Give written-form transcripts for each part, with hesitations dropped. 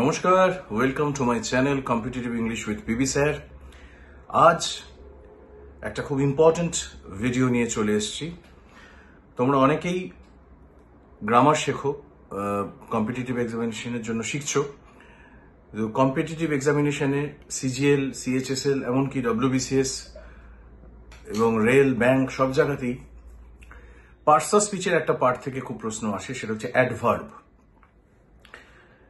নমস্কার, welcome to my channel competitive English with PB sir. আজ একটা খুব ইম্পর্টেন্ট ভিডিও নিয়ে চলে এসেছি। তোমরা অনেকেই গ্রামার শেখো, কম্পিটিটিভ এক্সামিনেশনের জন্য শিখছো। কম্পিটিটিভ এক্সামিনেশনে সিজিএল, সিএইচএসএল, এমনকি ডব্লিউবিসিএস এবং রেল, ব্যাংক সব জায়গাতেই পার্টস অফ স্পিচের একটা পার্ট থেকে খুব প্রশ্ন আসে, সেটা হচ্ছে অ্যাডভার্ব।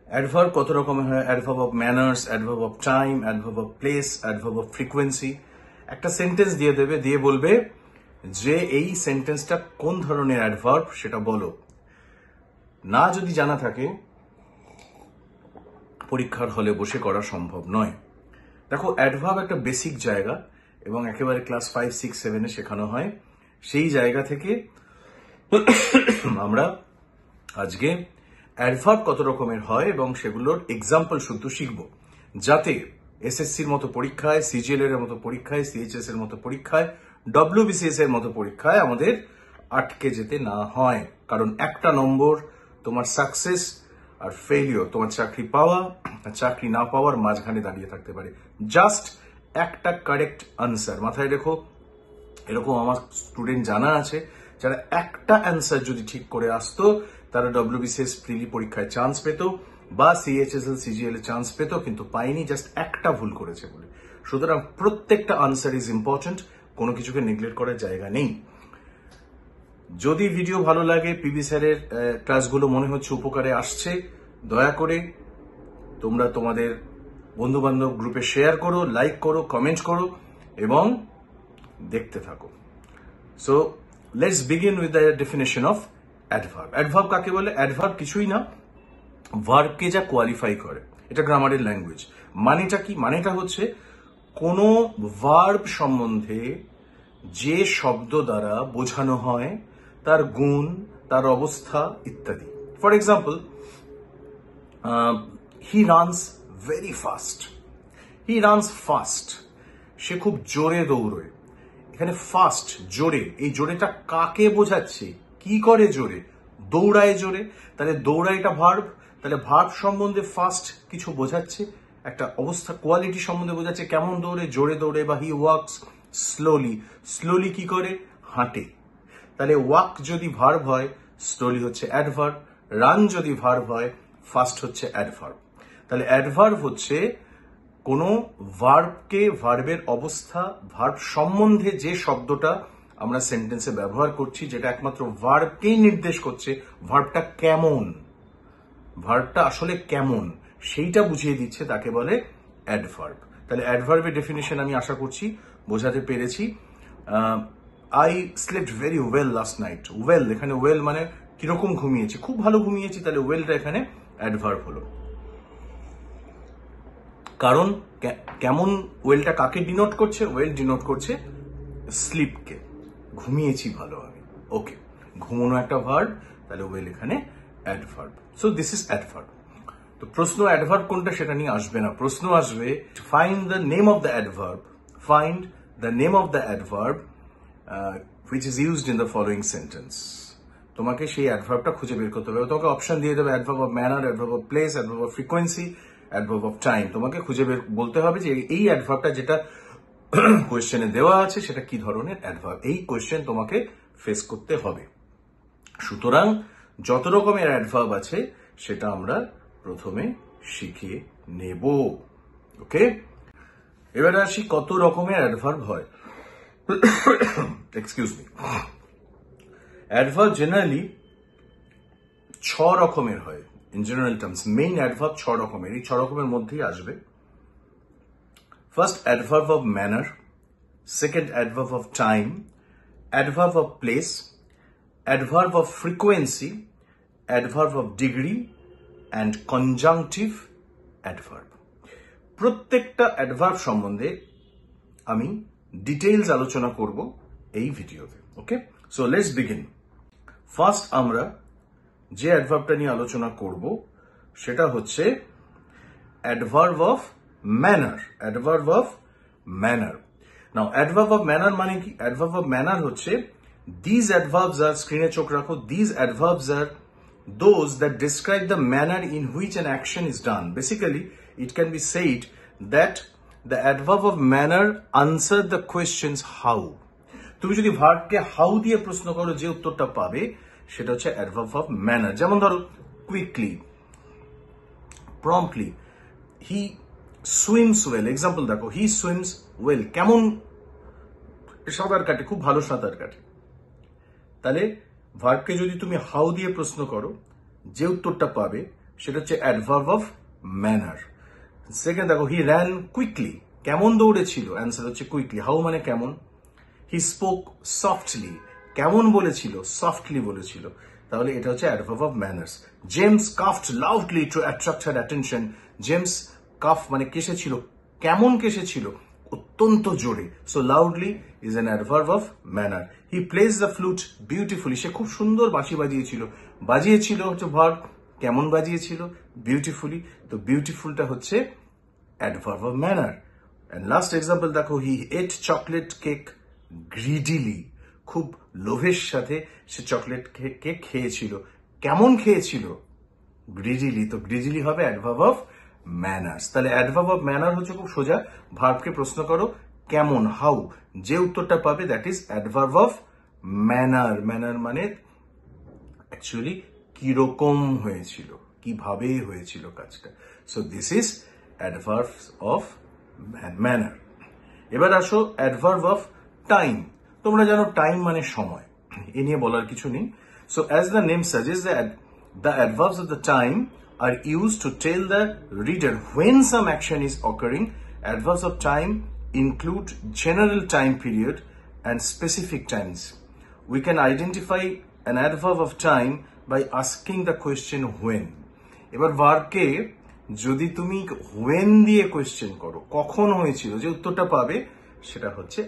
অ্যাডভার্ব কত রকমের হয়? Adverb of manners, adverb of time, adverb of place, adverb of frequency. একটা সেন্টেন্স দিয়ে দেবে, দিয়ে বলবে যে এই সেন্টেন্সটা কোন ধরনের অ্যাডভার্ব সেটা বলো। না যদি জানা থাকে, পরীক্ষার হলে বসে করা সম্ভব নয়। দেখো, অ্যাডভার্ব একটা বেসিক জায়গা এবং একেবারে ক্লাস 5, 6, 7-এ শেখানো হয়। সেই জায়গা থেকে আমরা আজকে অ্যাডভার্ব কত রকমের হয় এবং সেগুলোর এক্সাম্পল শুদ্ধ শিখব, যাতে এসএসসির মতো পরীক্ষায়, সিজিএল এর মতো পরীক্ষায়, সিএইচএস এর মতো পরীক্ষায়, ডব্লিউবিসিএস এর মতো পরীক্ষায় আমাদের আটকে যেতে না হয়। কারণ একটা নম্বর তোমার সাকসেস আর ফেলিওর, তোমার চাকরি পাওয়া আর চাকরি না পাওয়ার মাঝখানে দাঁড়িয়ে থাকতে পারে। জাস্ট একটা কারেক্ট আনসার। মাথায় রেখো, এরকম আমার স্টুডেন্ট জানা আছে যারা একটা অ্যান্সার যদি ঠিক করে আসতো, তারা ডব্লিউবিসিএস প্রিলি পরীক্ষায় চান্স পেত বা সিএইচএসএল, সিজিএল এ চান্স পেত, কিন্তু পায়নি, জাস্ট একটা ভুল করেছে বলে। সুতরাং প্রত্যেকটা আনসার ইজ ইম্পর্টেন্ট, কোনো কিছুকে নেগলেক্ট করার জায়গা নেই। যদি ভিডিও ভালো লাগে, পিবি স্যারের ক্লাসগুলো মনে হচ্ছে উপকারে আসছে, দয়া করে তোমরা তোমাদের বন্ধু বান্ধব গ্রুপে শেয়ার করো, লাইক করো, কমেন্ট করো এবং দেখতে থাকো। So let's begin with the definition of adverb. Adverb কাকে বলে? অ্যাডভার্ব কিছুই না, ভার্বকে যা কোয়ালিফাই করে। এটা গ্রামারের ল্যাঙ্গুয়েজ। মানেটা কি? মানেটা হচ্ছে কোনো ভার্ব সম্বন্ধে যে শব্দ দ্বারা বোঝানো হয় তার গুণ, তার অবস্থা ইত্যাদি। For example, he runs very fast. He runs fast, সে খুব জোরে দৌড়ে। এখানে ফাস্ট, জোরে, এই জোরেটা কাকে বোঝাচ্ছে? কি করে জোরে? দৌড়ায় জোরে। তাহলে দৌড়ায়টা ভার্ব, তাহলে ভার্ব সম্বন্ধে ফাস্ট কিছু বোঝাচ্ছে, একটা অবস্থা, কোয়ালিটি সম্বন্ধে বোঝাচ্ছে। কেমন দৌড়ে? জোরে দৌড়ে। বা হি ওয়াকস স্লোলি। স্লোলি কি করে? হাঁটে। তাহলে ওয়াক যদি ভার্ব হয়, স্লোলি হচ্ছে অ্যাডভার্ব। রান যদি ভার্ব হয়, ফাস্ট হচ্ছে অ্যাডভার্ব। তাহলে অ্যাডভার্ব হচ্ছে কোনো ভার্বকে, ভার্বের অবস্থা, ভার্ব সম্বন্ধে যে শব্দটা আমরা সেন্টেন্সে ব্যবহার করছি, যেটা একমাত্র ভার্বকেই নির্দেশ করছে, ভার্বটা কেমন, ভার্বটা আসলে কেমন, সেইটা বুঝিয়ে দিচ্ছে, তাকে বলে অ্যাডভার্ব। তাহলে অ্যাডভার্বের ডেফিনিশন আমি আশা করছি বোঝাতে পেরেছি। I slept very well last night. Well, এখানে ওয়েল মানে কিরকম ঘুমিয়েছি? খুব ভালো ঘুমিয়েছি। তাহলে ওয়েলটা এখানে অ্যাডভার্ব হলো। কারণ কেমন, ওয়েলটা কাকে ডিনোট করছে? ওয়েল ডিনোট করছে স্লিপকে। ঘুমিয়েছি ভালো আমি। ওকে, ঘুমানো একটা ভার্ব, তাহলে ওয়েল এখানে adverb. So this is adverb. তো প্রশ্ন অ্যাডভার্ব কোনটা সেটা নিয়ে আসবে না। প্রশ্ন আসবে find the name of the adverb, find the name of the adverb which is used in the following sentence. তোমাকে সেই অ্যাডভার্বটা খুঁজে বের করতে হবে। তোমাকে অপশন দিয়ে দেবে adverb of manner, adverb of place, adverb of frequency, adverb of time. তোমাকে খুঁজে বের বলতে হবে যে এই অ্যাডভার্বটা যেটা কোয়েশ্চেনে দেওয়া আছে সেটা কি ধরনের অ্যাডভার্ব। এই কোয়েশ্চেন তোমাকে ফেস করতে হবে। সুতরাং যত রকমের অ্যাডভার্ব আছে সেটা আমরা প্রথমে শিখে নেব। ওকে, এবারে আসি কত রকমের অ্যাডভার্ব হয়। Excuse me. অ্যাডভার্ব জেনারেলি 6 রকমের হয়। In general terms main adverb 6 রকমের। এই 6 রকমের মধ্যেই আসবে। First, adverb of manner. Second, adverb of time, adverb of place, adverb of frequency, adverb of degree and conjunctive adverb. প্রত্যেকটা অ্যাডভার্ব সম্বন্ধে আমি ডিটেইলস আলোচনা করব এই ভিডিওতে। ওকে, সো লেটস বিগিন। ফার্স্ট আমরা যে অ্যাডভার্বটা নিয়ে আলোচনা করব সেটা হচ্ছে adverb of manner. Adverb of manner. Now adverb of manner মানে কি? অ্যাডভার্ব অফ ম্যানার হচ্ছে দিজ অ্যাডভার্বস আর, স্ক্রিনে চোখ রাখো, these adverbs are those that describe the manner in which an action is done. Basically, it can be said that the adverb of manner answer the questions how. তুমি যদি ভার্বকে how দিয়ে প্রশ্ন করো, যে উত্তরটা পাবে সেটা হচ্ছে অ্যাডভার্ব অফ ম্যানার। যেমন ধরো কুইকলি, প্রম্পটলি, হি সুইমস ওয়েল। এক্সাম্পল দেখো, হি সুইমস ওয়েল, কেমন সাঁতার কাটে, খুব ভালো সাঁতার কাটে। তাহলে ভার্বকে যদি তুমি হাউ দিয়ে প্রশ্ন করো, যে উত্তরটা পাবে সেটা হচ্ছে অ্যাডভার্ব অফ ম্যানার। সেকেন্ড দেখো, হি র্যান কুইকলি, কেমন দৌড়েছিল, অ্যান্সার হচ্ছে কুইকলি। হাউ মানে কেমন। হি স্পোক সফটলি, কেমন বলেছিল, সফটলি বলেছিল, তাহলে এটা হচ্ছে adverb of manners. James coughed loudly to attract her attention. James cough মানে কেসেছিল, কেমন কেসেছিল, অত্যন্ত জোরে। So loudly is an adverb of manner. He plays the flute beautifully, সে খুব সুন্দর বাঁশি বাজিয়েছিল। বাজিয়েছিল হচ্ছে ভার্ব, কেমন বাজিয়েছিল, বিউটিফুলি। তো বিউটিফুলটা হচ্ছে adverb of manner. And last example দেখো, হি এট চকলেট কেক গ্রিডিলি, খুব লোভের সাথে সে চকলেট কেক খেয়েছিল। কেমন খেয়েছিল, গ্রিডিলি। তো গ্রিডিলি হবে অ্যাডভার্ব অফ ম্যানার্স। তাহলে অ্যাডভার্ব অফ ম্যানার হচ্ছে খুব সোজা, ভার্বকে প্রশ্ন করো কেমন, হাউ, যে উত্তরটা পাবে that is adverb of manner. Manner মানে অ্যাকচুয়ালি কিরকম হয়েছিল, কিভাবে হয়েছিল কাজটা। So this is adverb of manner. এবার আসো অ্যাডভার্ব অফ টাইম। তোমরা জানো টাইম মানে সময়, এ নিয়ে বলার কিছু নেই। So as the name suggest, the adverbs of the time are used to tell the reader when some action is occurring. Adverbs of time include general time period and specific times. We can identify an adverb of time by asking the question when. এবার ভার্বকে যদি তুমি when দিয়ে question করো, কখন হয়েছিল, যে উত্তরটা পাবে সেটা হচ্ছে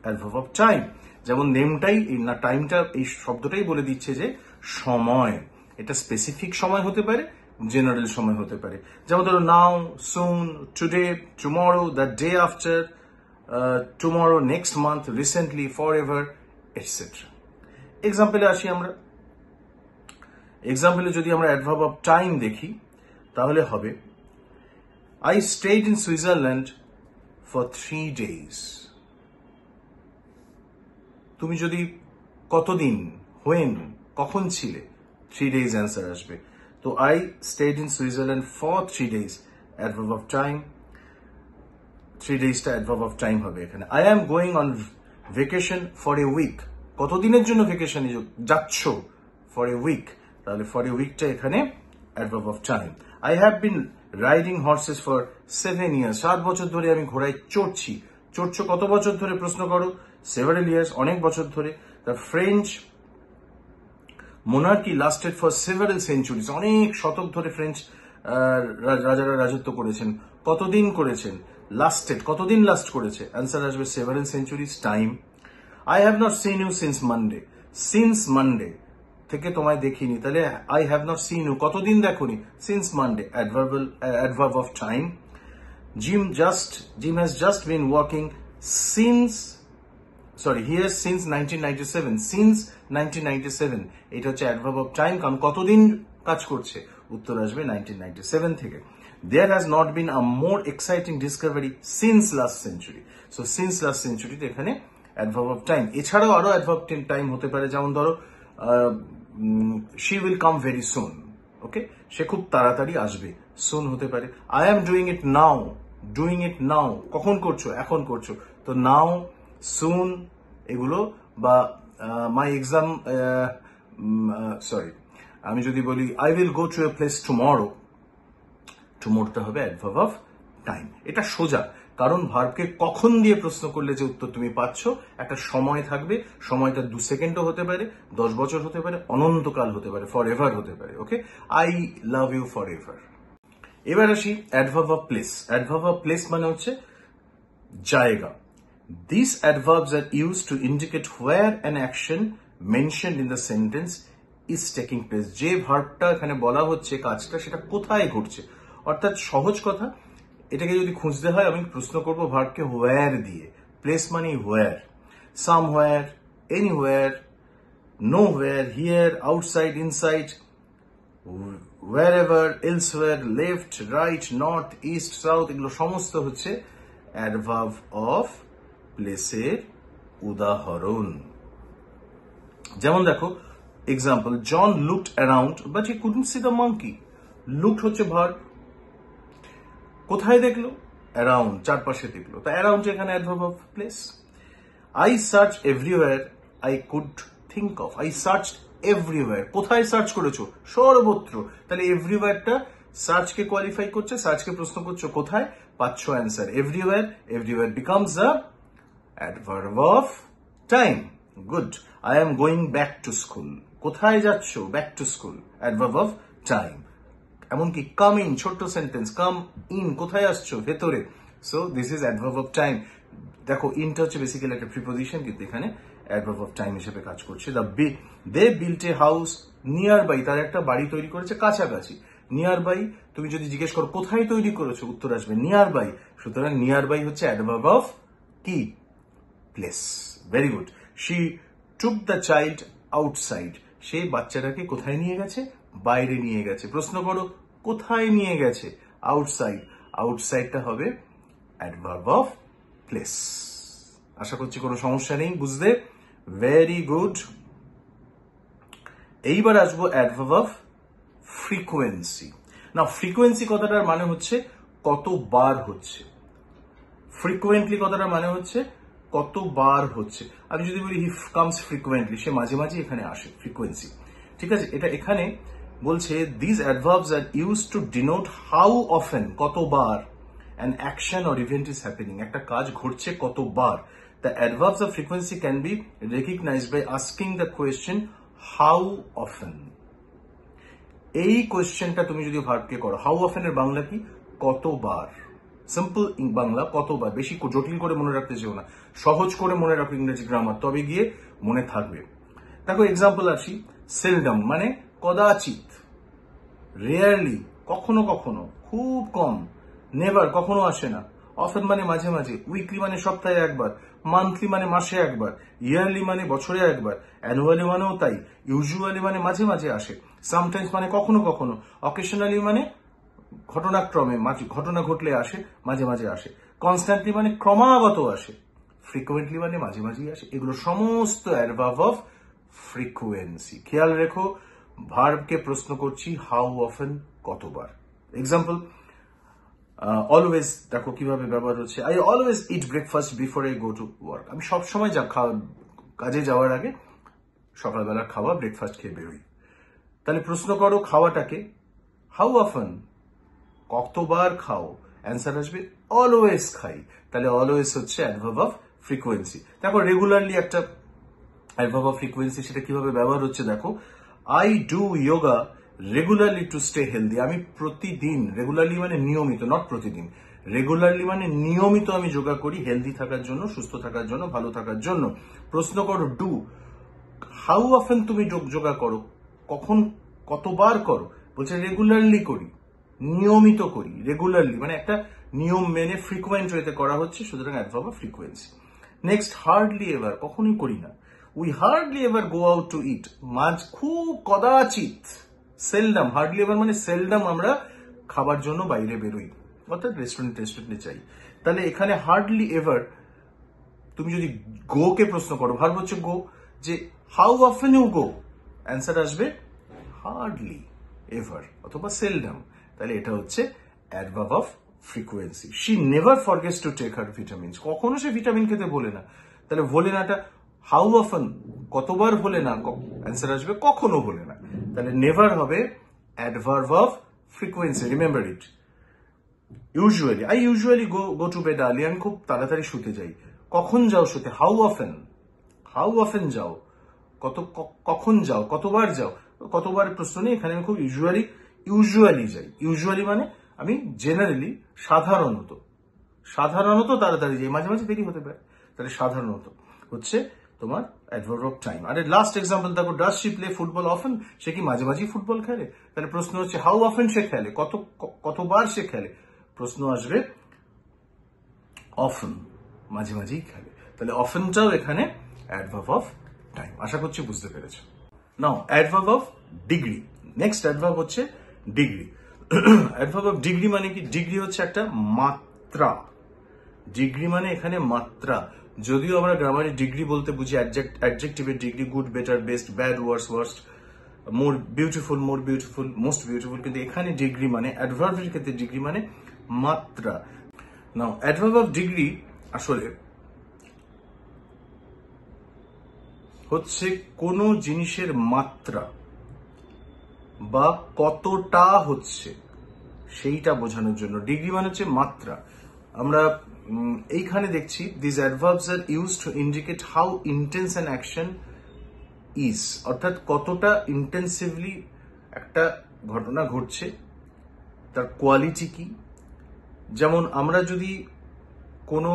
অ্যাডভার্ব অফ টাইম। যেমন নেমটাই না, টাইমটা এই শব্দটাই বলে দিচ্ছে যে সময়। এটা স্পেসিফিক সময় হতে পারে, জেনারেল সময় হতে পারে। যেমন ধরো নাও, soon, today, tomorrow, the day after, tomorrow, next month, recently, forever, etcetera. এক্সাম্পলে আসি আমরা। এক্সাম্পলে যদি আমরা অ্যাডভার্ব অফ টাইম দেখি তাহলে হবে, I stayed in Switzerland for 3 days। তুমি যদি কতদিন, হোয়েন, কখন ছিলে, 3 days অ্যান্সার আসবে। তো I stayed in Switzerland for 3 days, adverb of time. 3 daysটা অ্যাডভার্ব অফ টাইম হবে এখানে। I am going on vacation for a week, কতদিনের জন্য ভেকেশনে যাচ্ছ, ফর এ উইক, তাহলে ফর এ উইকটা এখানে adverb of time. I have been riding horses for 7 years, 7 বছর ধরে আমি ঘোড়ায় চড়ছি। চড়ছো কত বছর ধরে প্রশ্ন করো, several years, অনেক বছর ধরে। The French monarchy lasted for several centuries, অনেক শতক ধরে ফ্রেঞ্চ রাজারা রাজত্ব করেছেন। কতদিন করেছেন, লাস্টেড, কতদিন লাস্ট করেছে, অ্যান্সার আসবে several centuries, time. I have not seen you since Monday, since Monday থেকে তোমায় দেখিনি, তাহলে I have not seen you, কতদিন দেখোনি, since Monday, adverb of time. Jim has just been working since, he has since 1997, since 1997, এটা হচ্ছে adverb of time, কারণ কতদিন কাজ করছে, উত্তর আসবে 1997 থেকে। There has not been a more exciting discovery since last century, so since last century এখানে অ্যাডভার্ব অফ টাইম। এছাড়াও আরো অ্যাডভার্ব টাইম হতে পারে, যেমন ধরো she will come very soon, ওকে, সে খুব তাড়াতাড়ি আসবে, সুন হতে পারে। I am doing it now, doing it now, কখন করছো, এখন করছো, তো নাও, সুন, এগুলো। বা মাই এক্সাম, আমি যদি বলি I will go to a place tomorrow, টুমরোটা হবে অ্যাডভার্ব অফ টাইম। এটা সোজা, কারণ ভার্বকে কখন দিয়ে প্রশ্ন করলে যে উত্তর তুমি পাচ্ছ, একটা সময় থাকবে, সময়টা 2 সেকেন্ডও হতে পারে, 10 বছর হতে পারে, অনন্তকাল হতে পারে, ফর এভার হতে পারে, okay. I love you forever. এবার আসি adverb of place. Adverb of place মানে হচ্ছে জায়গা। These adverbs are used to indicate where an action mentioned in the sentence is taking place. যে ভার্বটা এখানে বলা হচ্ছে কাজটা, সেটা কোথায় ঘটছে। অর্থাৎ সহজ কথা, এটাকে যদি খুঁজতে হয় আমি প্রশ্ন করব ভার্বকে হোয়ার দিয়ে। প্লেস মানে where, somewhere, anywhere, nowhere, here, outside, inside, wherever, elsewhere, left, right, north, east, south, এগুলো সমস্ত হচ্ছে অ্যাডভার্ব অফ প্লেসের উদাহরণ। যেমন দেখো example, John looked around but he couldn't see the monkey. Looked হচ্ছে ভার্ব, কোথায় দেখলো? অ্যারাউন্ড, চারপাশে দেখলো, তা অ্যারাউন্ড এখানে adverb of place. I search everywhere I could think of. I search everywhere, কোথায় সার্চ করেছো? সর্বত্র। তাহলে এভরিওয়্যারটা সার্চকে কোয়ালিফাই করছে, সার্চকে প্রশ্ন করছো কোথায়, পাচ্ছ answer everywhere. Everywhere becomes a adverb of time. Good. I am going back to school, কোথায় যাচ্ছ? Back to school, adverb of time. এমনকি কাম ইন, ছোট্ট সেন্টেন্স, কাম ইন, কোথায় আসছো? ভেতরে। So this is adverb of time. দেখো ইনটা হচ্ছে basically একটা প্রিপোজিশন, কিন্তু এখানে অ্যাডভার্ব অফ টাইম হিসেবে কাজ করছে। They built a house nearby, তার একটা বাড়ি তৈরি করেছে কাছাকাছি। নিয়ার বাই, তুমি যদি জিজ্ঞেস করো কোথায় তৈরি করেছো, উত্তর আসবে নিয়ার বাই। সুতরাং নিয়ার বাই হচ্ছে অ্যাডভার্ব অফ কি? Place. Very good. She took the child outside, সেই বাচ্চাটাকে কোথায় নিয়ে গেছে? বাইরে নিয়ে গেছে। প্রশ্ন করো কোথায় নিয়ে গেছে? আউটসাইড। আউটসাইডটা হবে অ্যাডভার্ব অফ প্লেস। আশা করছি কোনো সমস্যা নেই বুঝতে। Very good. এইবার আসবো অ্যাডভার্ব অফ ফ্রিকোয়েন্সি। না, ফ্রিকোয়েন্সি কথাটার মানে হচ্ছে কতবার হচ্ছে। ফ্রিকুয়েন্টলি কথাটার মানে হচ্ছে কতবার হচ্ছে। আমি যদি বলি হি কামস ফ্রিকুয়েন্টলি, সে মাঝে মাঝে এখানে আসে, ফ্রিকোয়েন্সি। ঠিক আছে, এটা এখানে বলছে this adverbs are used to denote how often, কতবার, an action or event is happening, একটা কাজ ঘটছে কতবার। The adverbs of frequency can be recognised by asking the question how often. এই কোয়েশ্চেনটা তুমি যদি ভার্বকে করো, হাউ অফেন এর বাংলা কি? কতবার। সিম্পল বাংলা কতবার, বেশি জটিল করে মনে রাখতে চেও না, সহজ করে মনে রাখো ইংরেজি গ্রামার, তবে গিয়ে মনে থাকবে। দেখো এক্সাম্পল আসি, সেলডম মানে কদাচিৎ, রেয়ারলি কখনো কখনো, খুব কম, নেভার কখনো আসে না, অফেন মানে মাঝে মাঝে, উইকলি মানে সপ্তাহে একবার, মান্থলি মানে মাসে একবার, ইয়ারলি মানে বছরে একবার, অ্যানুয়ালি মানেও তাই, ইউজুয়ালি মানে মাঝে মাঝে আসে, সামটাইমস মানে কখনো কখনো, অকেশনালি মানে ঘটনাক্রমে, ঘটনা ঘটলে আসে, মাঝে মাঝে আসে, কনস্ট্যান্টলি মানে ক্রমাগত আসে, ফ্রিকুয়েন্টলি মানে মাঝে মাঝেই আসে। এগুলো সমস্ত অ্যাডভার্ব অফ ফ্রিকুয়েন্সি। খেয়াল রেখো, ভার্বকে প্রশ্ন করছি হাউ অফেন, কতবার। এক্সাম্পল, অলওয়েজ, দেখো কিভাবে ব্যবহার হচ্ছে, I always eat breakfast before I go to work. আমি সবসময় কাজে যাওয়ার আগে সকালবেলা খাওয়া, ব্রেকফাস্ট খেয়ে বেরোই। তাহলে প্রশ্ন করো খাওয়াটাকে, হাউ অফেন, কতবার খাও? অ্যান্সার আসবে অলওয়েজ খাই। তাহলে অলওয়েজ হচ্ছে অ্যাডভার্ব অফ ফ্রিকোয়েন্সি। দেখো রেগুলারলি একটা অ্যাডভার্ব অফ ফ্রিকোয়েন্সি, সেটা কিভাবে ব্যবহার হচ্ছে দেখো, I do yoga regularly to stay healthy. আমি প্রতিদিন, রেগুলারলি মানে নিয়মিত, নট প্রতিদিন, রেগুলারলি মানে নিয়মিত আমি যোগা করি হেলদি থাকার জন্য, সুস্থ থাকার জন্য, ভালো থাকার জন্য। প্রশ্ন করো ডু, হাউ অফেন তুমি যোগা করো, কখন, কতবার করো? বলছে রেগুলারলি করি, নিয়মিত করি। রেগুলারলি মানে একটা নিয়ম মেনে ফ্রিকুয়েন্ট ওয়েতে করা হচ্ছে, সুতরাং adverb of frequency. Next, hardly ever, কখনোই করি না, we hardly ever go out to eat, খুব কদাচিৎ। সেলডাম, হার্ডলি এভার মানে সেলডাম আমরা খাবার জন্য বাইরে বেরোই, অর্থাৎ রেস্টুরেন্টে যাই। তাহলে এখানে হার্ডলি এভার, তুমি যদি গো কে প্রশ্ন করো, ভার্ব হচ্ছে গো, যে how often you go, answer আসবে হার্ডলি এভার অথবা সেলডাম। তাহলে এটা হচ্ছে adverb of frequency. She never forgets to take her vitamins, কখনো সে ভিটামিন খেতে ভোলে না। তাহলে ভোলে নাটা হাউ অফেন, কতবার ভোলে না, অ্যান্সার আসবে কখনো ভোলে না। তাহলে নেভার হবে adverb of frequency. Remember it. Usually, I usually go to bed early, আমি খুব তাড়াতাড়ি শুতে যাই। কখন যাও শুতে? হাউ অফেন, হাউ অফেন যাও, কখন যাও, কতবার যাও। কতবার প্রশ্ন নেই এখানে, আমি খুব ইউজুয়ালি যাই। ইউজুয়ালি মানে আমি জেনারেলি, সাধারণত তাড়াতাড়ি যাই, মাঝে মাঝে দেরি হতে পারে। তাহলে সাধারণত হচ্ছে তোমার অ্যাডভার্ব অফ টাইম। আর লাস্ট এক্সাম্পল দেখো, does she play football often, সে কি মাঝে মাঝেই ফুটবল খেলে? তাহলে প্রশ্ন হচ্ছে হাউ অফেন সে খেলে, কতবার সে খেলে? প্রশ্ন আসবে অফেন, মাঝে মাঝেই খেলে। তাহলে অফেনটাও এখানে অ্যাডভার্ব অফ টাইম। আশা করছি বুঝতে পেরেছো। Now adverb of degree. Next adverb হচ্ছে ডিগ্রি। অ্যাডভার্ব অফ ডিগ্রি মানে কি? ডিগ্রি হচ্ছে একটা মাত্রা। ডিগ্রি মানে এখানে মাত্রা। যদিও আমরা গ্রামারে ডিগ্রি বলতে বুঝি অ্যাডজেক্টিভের degree, good, better, best, bad, worst, more beautiful, most beautiful, কিন্তু এখানে ডিগ্রি মানে, অ্যাডভার্বের ক্ষেত্রে ডিগ্রি মানে মাত্রা। নাও অ্যাডভার্ব অফ ডিগ্রি আসলে হচ্ছে কোন জিনিসের মাত্রা বা কতটা হচ্ছে সেইটা বোঝানোর জন্য। ডিগ্রি মানে হচ্ছে মাত্রা। আমরা এইখানে দেখছি this adverbs are used to indicate how intense an action is, অর্থাৎ কতটা ইন্টেন্সিভলি একটা ঘটনা ঘটছে, তার কোয়ালিটি কি। যেমন আমরা যদি কোনো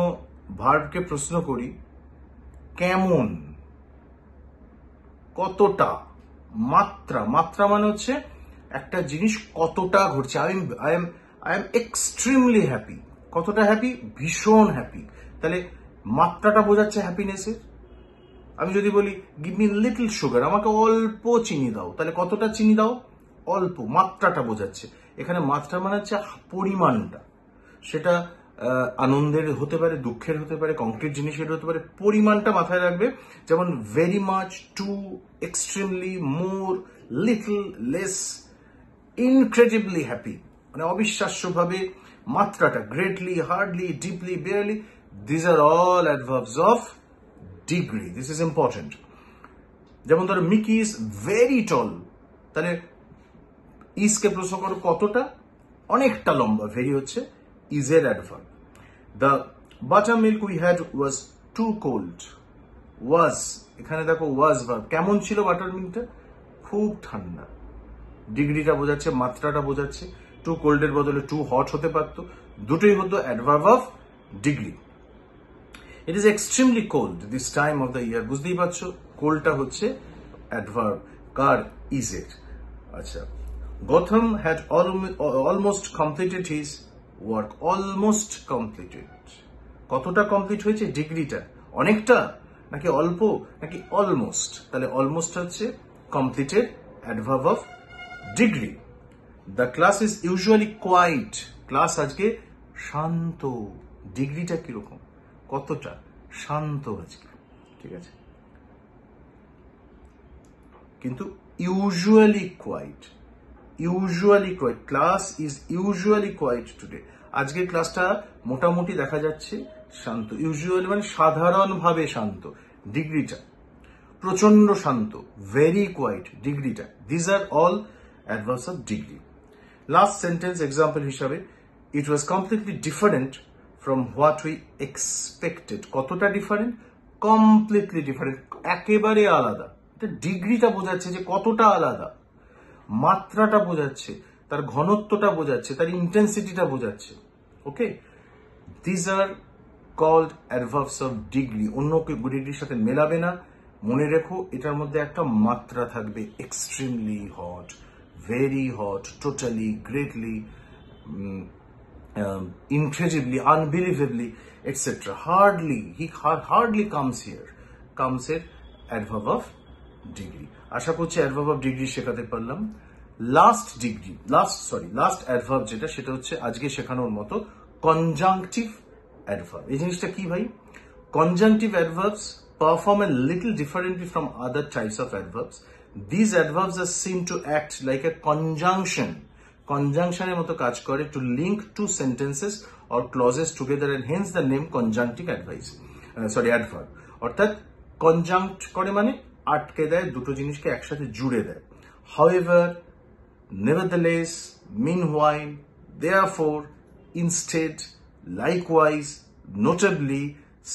ভার্বকে প্রশ্ন করি কেমন, কতটা, মাত্রা। মাত্রা মানে হচ্ছে একটা জিনিস কতটা ঘটছে। I am extremely happy. কতটা হ্যাপি? ভীষণ হ্যাপি। তাহলে মাত্রাটা বোঝাচ্ছে হ্যাপিনেসের। আমি যদি বলি গিভ মি লিটল সুগার, আমাকে অল্প চিনি দাও, তাহলে কতটা চিনি দাও? অল্প। মাত্রাটা বোঝাচ্ছে। এখানে মাত্রা মানে হচ্ছে পরিমাণটা। সেটা আনন্দের হতে পারে, দুঃখের হতে পারে, কংক্রিট জিনিসের হতে পারে। পরিমাণটা মাথায় রাখবে। যেমন very much, too, extremely, more, little, less, incredibly happy, মানে অবিশ্বাস্যভাবে। মাত্রাটা greatly, hardly, deeply, barely, this are all adverbs of degree. This is important. যেমন ধরো মিকি ইজ ভেরি টল, তাহলে ইজকে প্রশ্ন করো কতটা? অনেকটা লম্বা। ভেরি হচ্ছে ইজের adverb. The butter milk we had was too cold. Was, এখানে দেখো ওয়াজ ভার্ব। কেমন ছিল বাটার মিল্কটা? খুব ঠান্ডা। ডিগ্রিটা বোঝাচ্ছে, মাত্রাটা বোঝাচ্ছে। টু কোল্ডের বদলে টু হট হতে পারতো। দুটোই হতো adverb of degree. It is extremely cold this time of the year. বুঝতেই পারছো কোল্ডটা হচ্ছে অ্যাডভার্ব কার? ইজের। আচ্ছা, Gautam had almost completed his work. Almost completed, কতটা কমপ্লিট হয়েছে? ডিগ্রিটা। অনেকটা নাকি অল্প নাকি অলমোস্ট? তাহলে অলমোস্ট হচ্ছে completed adverb of degree. The class is usually quite. Class আজকে শান্ত। ডিগ্রিটা কিরকম? কতটা শান্ত আজকে, ঠিক আছে? কিন্তু usually quite, class is usually quite today. আজকের ক্লাসটা মোটামুটি দেখা যাচ্ছে শান্ত। ইউজুয়ালি মানে সাধারণভাবে শান্ত। ডিগ্রিটা প্রচন্ড শান্ত, ভেরি কোয়াইট। ডিগ্রিটা। This are all adverbs of degree. Last sentence example হিসাবে, it was completely different from what we expected. কতটা ডিফারেন্ট? কমপ্লিটলি ডিফারেন্ট, একেবারে আলাদা। ডিগ্রিটা বোঝাচ্ছে যে কতটা আলাদা। মাত্রাটা বোঝাচ্ছে, তার ঘনত্বটা বোঝাচ্ছে, তার ইন্টেন্সিটিটা বোঝাচ্ছে। Okay, this are called adverbs of degree. অন্য ডিগ্রির সাথে মেলাবে না। মনে রেখো এটার মধ্যে একটা মাত্রা থাকবে। Extremely hot, very hot, totally, greatly, incredibly, unbelievably, etc. He hardly comes here. Comes এর adverb of degree. আশা করছি adverb of degree শেখাতে পারলাম। লাস্ট adverb যেটা, সেটা হচ্ছে আজকে শেখানোর মতো conjunctive adverb। এই জিনিসটা কি ভাই? Conjunctive adverbs perform a little differently from other types of adverbs. These adverbs are seen to act like a conjunction. কনজাংশনের মতো কাজ করে, to link two sentences or clauses together, and hence the name conjunctive adverb. অর্থাৎ conjunct করে মানে আটকে দেয়, দুটো জিনিসকে একসাথে জুড়ে দেয়। However, nevertheless, meanwhile, therefore, instead, likewise, notably,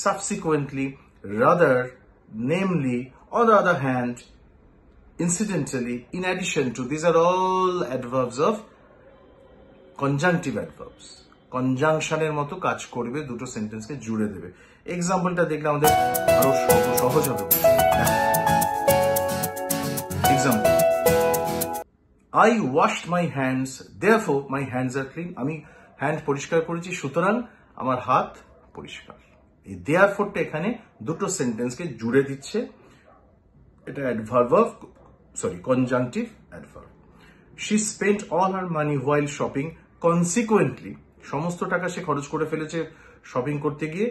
subsequently, rather, namely, on the other hand, incidentally, in addition to, these are all adverbs of conjunctive adverbs. কনজাংশনের মতো কাজ করবে, দুটো সেন্টেন্সকে জুড়ে দেবে। এক্সাম্পলটা দেখলে আমাদের আরো সহজ হবে। Example, I washed my hands, therefore my hands are clean. আমি হ্যান্ড পরিষ্কার করেছি, সুতরাং আমার হাত পরিষ্কার। এই therefore-টা এখানে দুটো সেন্টেন্সকে জুড়ে দিচ্ছে। এটা conjunctive adverb. She spent all her money while shopping. Consequently, সমস্ত টাকা সে খরচ করে ফেলেছে শপিং করতে গিয়ে।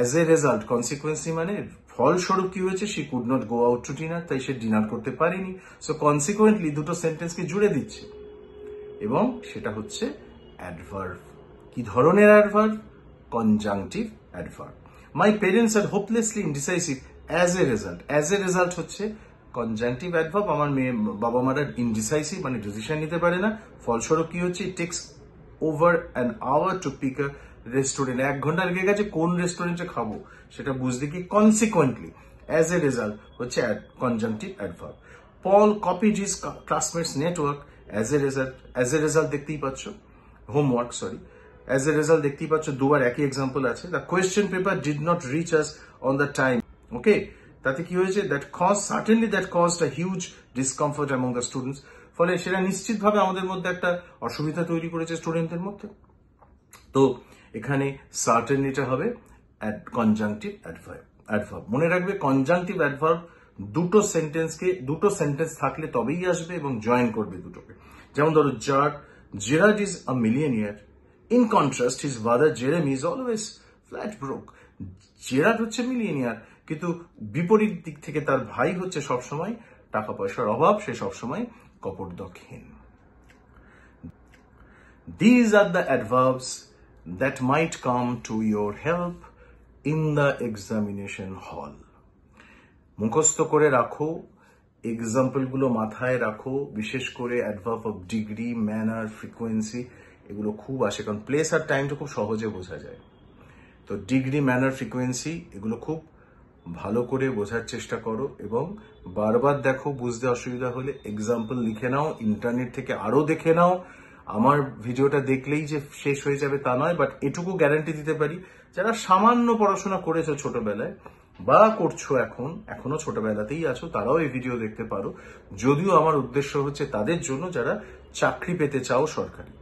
As a result, consequently মানে ফলস্বরূপ কি হয়েছে, she could not go out to dinner, তাই সে ডিনার করতে পারেনি। So consequently দুটো সেন্টেন্সকে জুড়ে দিচ্ছে এবং সেটা হচ্ছে অ্যাডভার্ব। কি ধরনের adverb? Conjunctive adverb. My parents are hopelessly indecisive as a result. As a result হচ্ছে কনজাংটিভ অ্যাডভার্ব। আমার বাবা মারা ইনডিসাইসিভ মানে ডিসিশন নিতে পারে না, ফলস্বরূপ কি হচ্ছে, it takes over an hour to pick a restaurant, 1 ঘন্টা লেগে গেছে কোন রেস্টুরেন্টে খাবো সেটা বুঝতে কি। কনসিকুয়েন্টলি অ্যাজ এ রেজাল্ট হচ্ছে conjunctive adverb. Paul copied his classmates network as a result দেখতেই পাচ্ছ, homework sorry, as a result দেখতেই পাচ্ছ দুবার একই এক্সাম্পল আছে। The question paper did not reach us on the time. Okay, তাতে কি হয়েছে, certainly that caused a huge discomfort among the students. ফলে সেটা নিশ্চিতভাবে আমাদের মধ্যে একটা অসুবিধা তৈরি করেছে স্টুডেন্টদের মধ্যে। তো এখানে সার্টেনলিটা হবে কনজাংটিভ অ্যাডভার্ব। মনে রাখবে কনজাংটিভ অ্যাডভার্ব দুটো সেন্টেন্স থাকলে তবেই আসবে এবং জয়েন করবে দুটোকে। যেমন ধরো Gerard is a millionaire, in contrast his father Jeremy is always flat broke. Gerard হচ্ছে মিলিয়নিয়ার, কিন্তু বিপরীত দিক থেকে তার ভাই হচ্ছে সবসময় টাকা পয়সার অভাব, সে সবসময় কপটদক্ষহীন। These are the adverbs that might come to your help in the examination hall. মুখস্থ করে রাখো, এক্সাম্পলগুলো মাথায় রাখো, বিশেষ করে adverb of degree, manner, frequency এগুলো খুব আসে, কারণ প্লেস আর টাইমটা খুব সহজে বোঝা যায়। তো ডিগ্রি, ম্যানার, ফ্রিকোয়েন্সি এগুলো খুব ভালো করে বোঝার চেষ্টা করো এবং বারবার দেখো, বুঝতে অসুবিধা হলে এক্সাম্পল লিখে নাও, ইন্টারনেট থেকে আরো দেখে নাও। আমার ভিডিওটা দেখলেই যে শেষ হয়ে যাবে তা নয়, বাট এটুকু গ্যারান্টি দিতে পারি, যারা সামান্য পড়াশোনা করেছো ছোটবেলায় বা করছো এখনো ছোটবেলাতেই আছো, তারাও এই ভিডিও দেখতে পারো। যদিও আমার উদ্দেশ্য হচ্ছে তাদের জন্য যারা চাকরি পেতে চাও সরকারি,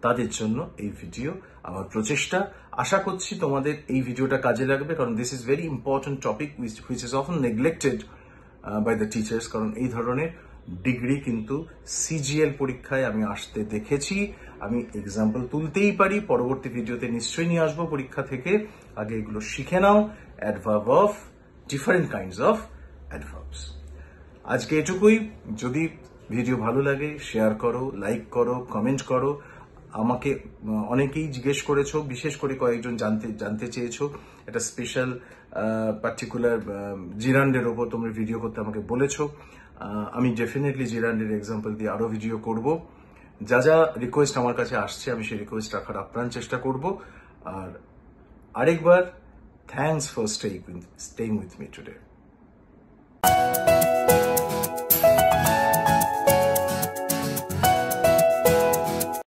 তাদের জন্য এই ভিডিও, আমার প্রচেষ্টা। আশা করছি তোমাদের এই ভিডিওটা কাজে লাগবে, কারণ this is very important topic which is often neglected by the teachers. কারণ এই ধরনের ডিগ্রি কিন্তু সিজিএল পরীক্ষায় আমি আসতে দেখেছি। আমি এক্সাম্পল তুলতেই পারি, পরবর্তী ভিডিওতে নিশ্চয়ই নিয়ে আসবো পরীক্ষা থেকে। আগে এগুলো শিখে নাও, adverb of different kinds of adverbs. আজকে এটুকুই। যদি ভিডিও ভালো লাগে শেয়ার করো, লাইক করো, কমেন্ট করো। আমাকে অনেকেই জিজ্ঞেস করেছো, বিশেষ করে কয়েকজন জানতে চেয়েছো একটা স্পেশাল পার্টিকুলার জিরান্ডের ওপর তোমরা ভিডিও করতে আমাকে বলেছো। আমি ডেফিনেটলি জিরান্ডের এক্সাম্পল দিয়ে আরো ভিডিও করব। যা যা রিকোয়েস্ট আমার কাছে আসছে আমি সেই রিকোয়েস্ট রাখার আপ্রাণ চেষ্টা করব। আর আরেকবার thanks for staying with me today.